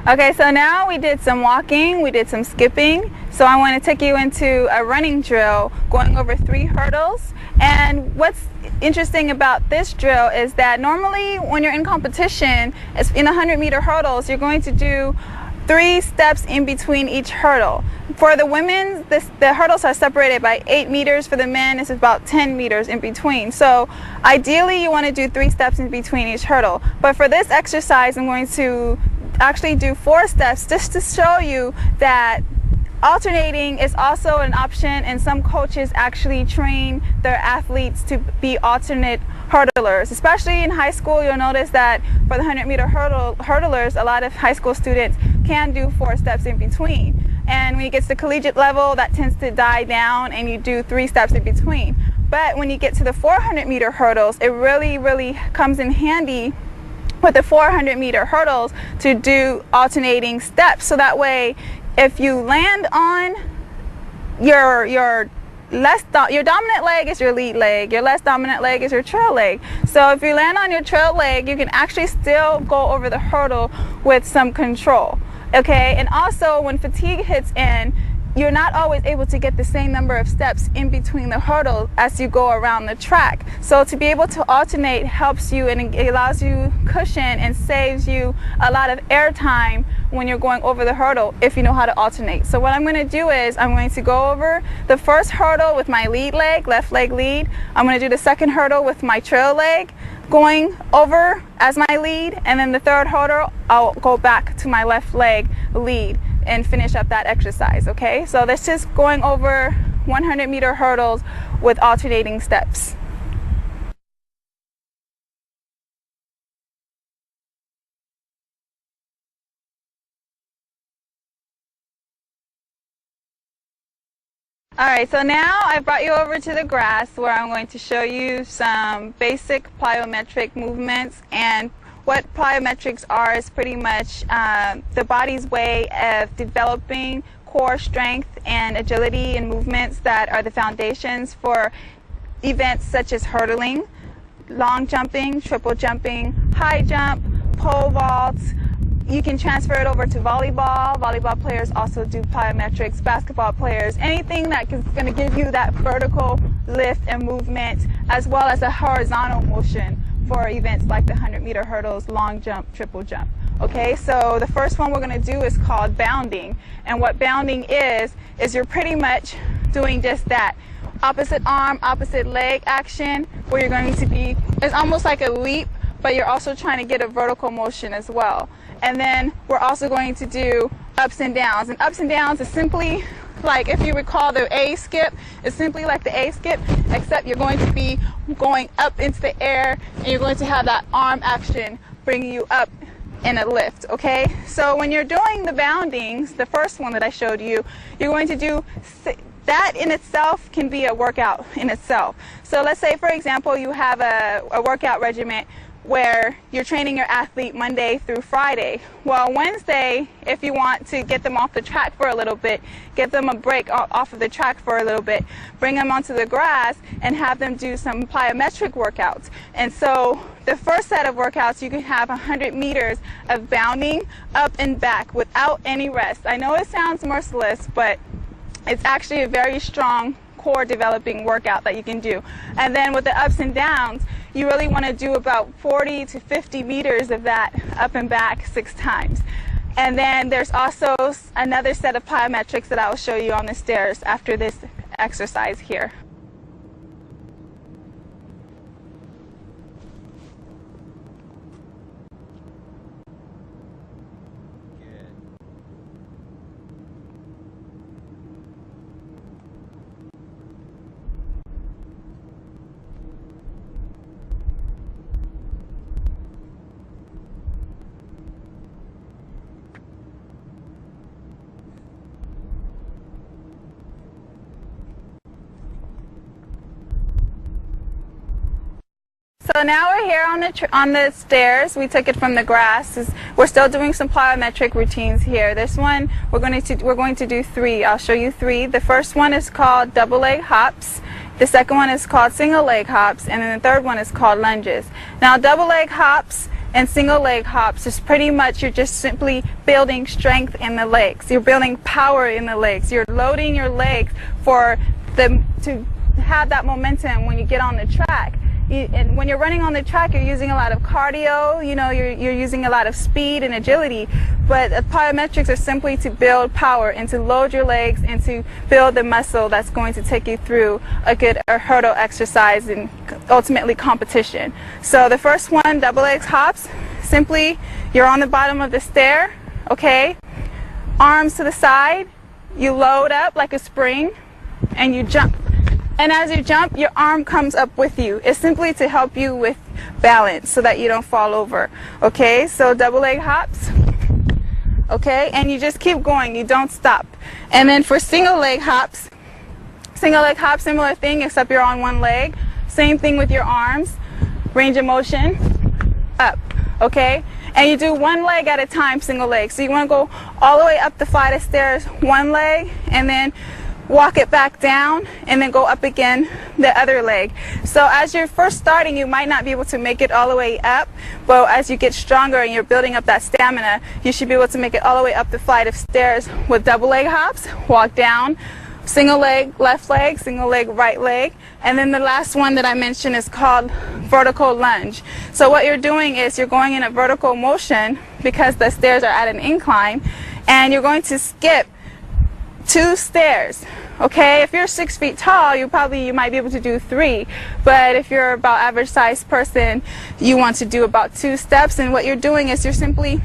Okay, so now we did some walking, we did some skipping. So I want to take you into a running drill, going over 3 hurdles. And what's interesting about this drill is that normally when you're in competition, in 100-meter hurdles, you're going to do 3 steps in between each hurdle. For the women, the hurdles are separated by 8 meters. For the men, it's about 10 meters in between. So ideally, you want to do 3 steps in between each hurdle. But for this exercise, I'm going to actually do 4 steps just to show you that alternating is also an option, and some coaches actually train their athletes to be alternate hurdlers. Especially in high school, you'll notice that for the 100-meter hurdlers, a lot of high school students can do 4 steps in between. And when you get to the collegiate level, that tends to die down and you do 3 steps in between. But when you get to the 400-meter hurdles, it really comes in handy with the 400-meter hurdles to do alternating steps. So that way, if you land on your dominant leg is your lead leg, your less dominant leg is your trail leg. So if you land on your trail leg, you can actually still go over the hurdle with some control. Okay, and also when fatigue hits in, you're not always able to get the same number of steps in between the hurdles as you go around the track. So to be able to alternate helps you, and it allows you cushion and saves you a lot of air time when you're going over the hurdle if you know how to alternate. So what I'm going to do is I'm going to go over the first hurdle with my lead leg, left leg lead. I'm going to do the second hurdle with my trail leg going over as my lead, and then the third hurdle I'll go back to my left leg lead and finish up that exercise. Okay, so that's just going over 100-meter hurdles with alternating steps. Alright, so now I've brought you over to the grass where I'm going to show you some basic plyometric movements. And what plyometrics are is pretty much the body's way of developing core strength and agility and movements that are the foundations for events such as hurdling, long jumping, triple jumping, high jump, pole vaults. You can transfer it over to volleyball. Volleyball players also do plyometrics. Basketball players, anything that is going to give you that vertical lift and movement, as well as a horizontal motion for events like the 100-meter hurdles, long jump, triple jump. Okay, so the first one we're going to do is called bounding. And what bounding is you're pretty much doing just that. Opposite arm, opposite leg action, where you're going to be, it's almost like a leap, but you're also trying to get a vertical motion as well. And then we're also going to do ups and downs. And ups and downs is simply like, if you recall the A skip, it's simply like the A skip, except you're going to be going up into the air and you're going to have that arm action bringing you up in a lift. Okay, so when you're doing the boundings, the first one that I showed you, you're going to do that in itself can be a workout in itself. So let's say, for example, you have a workout regimen where you're training your athlete Monday through Friday. Well, Wednesday, if you want to get them off the track for a little bit, give them a break off of the track for a little bit, bring them onto the grass and have them do some plyometric workouts. And so the first set of workouts, you can have 100 meters of bounding up and back without any rest. I know it sounds merciless, but it's actually a very strong core developing workout that you can do. And then with the ups and downs, you really want to do about 40 to 50 meters of that up and back 6 times. And then there's also another set of plyometrics that I will show you on the stairs after this exercise here. So now we're here on the stairs. We took it from the grass. We're still doing some plyometric routines here. This one we're going to do 3. I'll show you 3. The first one is called double leg hops. The second one is called single leg hops, and then the third one is called lunges. Now double leg hops, And single leg hops is pretty much you're just simply building strength in the legs. You're building power in the legs. You're loading your legs for them to have that momentum when you get on the track. And when you're running on the track, you're using a lot of cardio, you know, you're using a lot of speed and agility, but plyometrics are simply to build power and to load your legs and to build the muscle that's going to take you through a good hurdle exercise and ultimately competition. So the first one, double leg hops, simply you're on the bottom of the stair, okay, arms to the side, you load up like a spring and you jump. And as you jump, your arm comes up with you. It's simply to help you with balance so that you don't fall over. Okay, so double leg hops. Okay, and you just keep going. You don't stop. And then for single leg hops, similar thing except you're on one leg. Same thing with your arms. Range of motion, up. Okay, and you do one leg at a time, single leg. So you want to go all the way up the flight of stairs, one leg, and then walk it back down and then go up again the other leg. So as you're first starting, you might not be able to make it all the way up, but as you get stronger and you're building up that stamina, you should be able to make it all the way up the flight of stairs with double leg hops, walk down, single leg left leg, single leg right leg, and then the last one that I mentioned is called vertical lunge. So what you're doing is you're going in a vertical motion because the stairs are at an incline, and you're going to skip 2 stairs. Okay, if you're 6 feet tall, you might be able to do 3, but if you're about average sized person, you want to do about 2 steps. And what you're doing is you're simply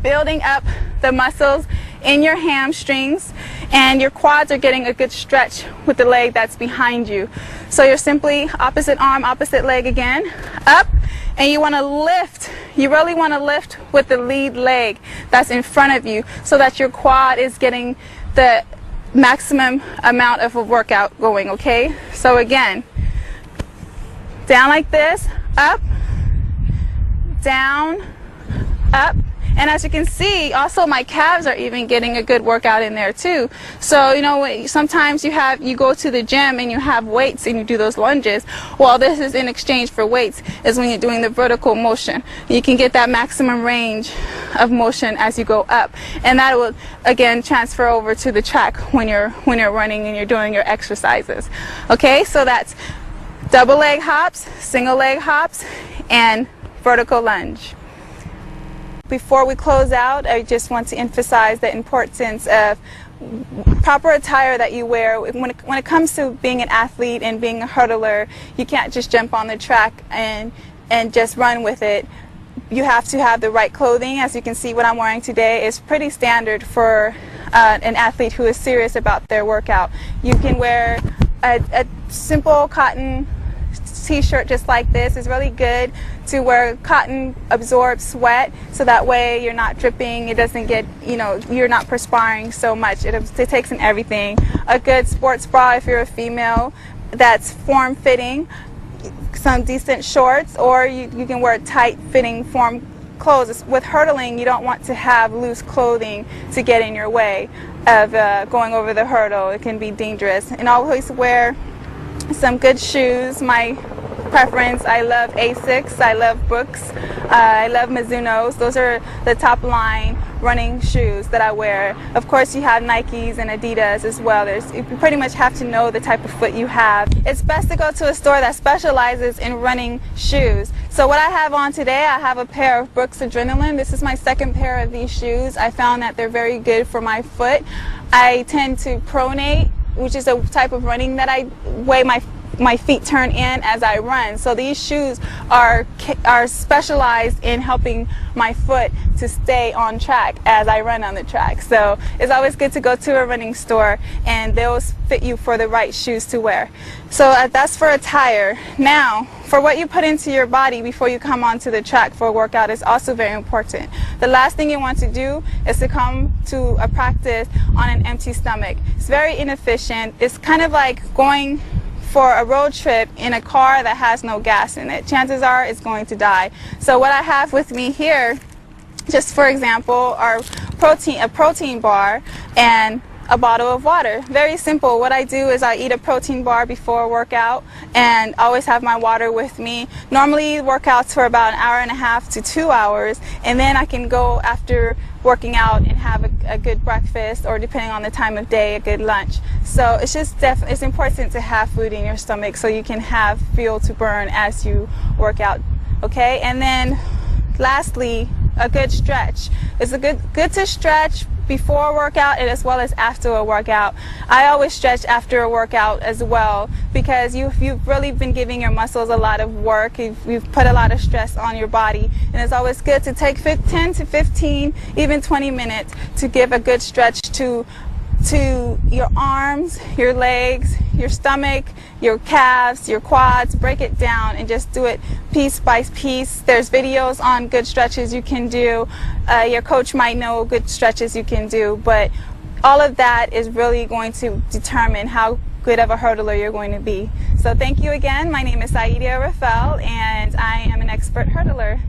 building up the muscles in your hamstrings, and your quads are getting a good stretch with the leg that's behind you. So you're simply opposite arm, opposite leg again, up, and you want to lift. You really want to lift with the lead leg that's in front of you so that your quad is getting the maximum amount of a workout going. Okay, so again, down like this, up, down, up, and as you can see, also my calves are even getting a good workout in there too. So you know, sometimes you go to the gym and you have weights and you do those lunges. Well, this is in exchange for weights, is when you're doing the vertical motion. You can get that maximum range of motion as you go up, and that will again transfer over to the track when you're running and you're doing your exercises. Okay, so that's double leg hops, single leg hops, and vertical lunge. Before we close out, I just want to emphasize the importance of proper attire that you wear. When it comes to being an athlete and being a hurdler, you can't just jump on the track and just run with it. You have to have the right clothing. As you can see, what I'm wearing today is pretty standard for an athlete who is serious about their workout. You can wear a simple cotton t-shirt just like this. Is really good to wear. Cotton absorbs sweat, so that way you're not dripping, it doesn't get, you're not perspiring so much. It takes in everything. A good sports bra if you're a female that's form-fitting, some decent shorts, or you can wear tight-fitting form clothes. With hurdling, you don't want to have loose clothing to get in your way of going over the hurdle. It can be dangerous. And always wear some good shoes. My preference, I love Asics, I love Brooks, I love Mizuno's. Those are the top line running shoes that I wear. Of course, you have Nikes and Adidas as well. You pretty much have to know the type of foot you have. It's best to go to a store that specializes in running shoes. So what I have on today, I have a pair of Brooks Adrenaline. This is my second pair of these shoes. I found that they're very good for my foot. I tend to pronate, which is a type of running that I weigh my feet turn in as I run. So these shoes are specialized in helping my foot to stay on track as I run on the track. So it's always good to go to a running store and they'll fit you for the right shoes to wear. So that's for attire. Now, for what you put into your body before you come onto the track for a workout is also very important. The last thing you want to do is to come to a practice on an empty stomach. It's very inefficient. It's kind of like going for a road trip in a car that has no gas in it. Chances are it's going to die. So what I have with me here, just for example, are a protein bar and a bottle of water. Very simple. What I do is I eat a protein bar before a workout and always have my water with me. Normally workouts for about an hour and a half to 2 hours, and then I can go after working out and have a good breakfast, or depending on the time of day, a good lunch. So it's just it's important to have food in your stomach so you can have fuel to burn as you work out. Okay, and then lastly, a good stretch. It's good to stretch before a workout and as well as after a workout. I always stretch after a workout as well, because you've really been giving your muscles a lot of work. You've put a lot of stress on your body, and it's always good to take 10 to 15, even 20 minutes to give a good stretch to your arms, your legs, your stomach, your calves, your quads. Break it down and just do it piece by piece. There's videos on good stretches you can do. Your coach might know good stretches you can do, but all of that is really going to determine how good of a hurdler you're going to be. So thank you again. My name is Saida Rafael, and I am an expert hurdler.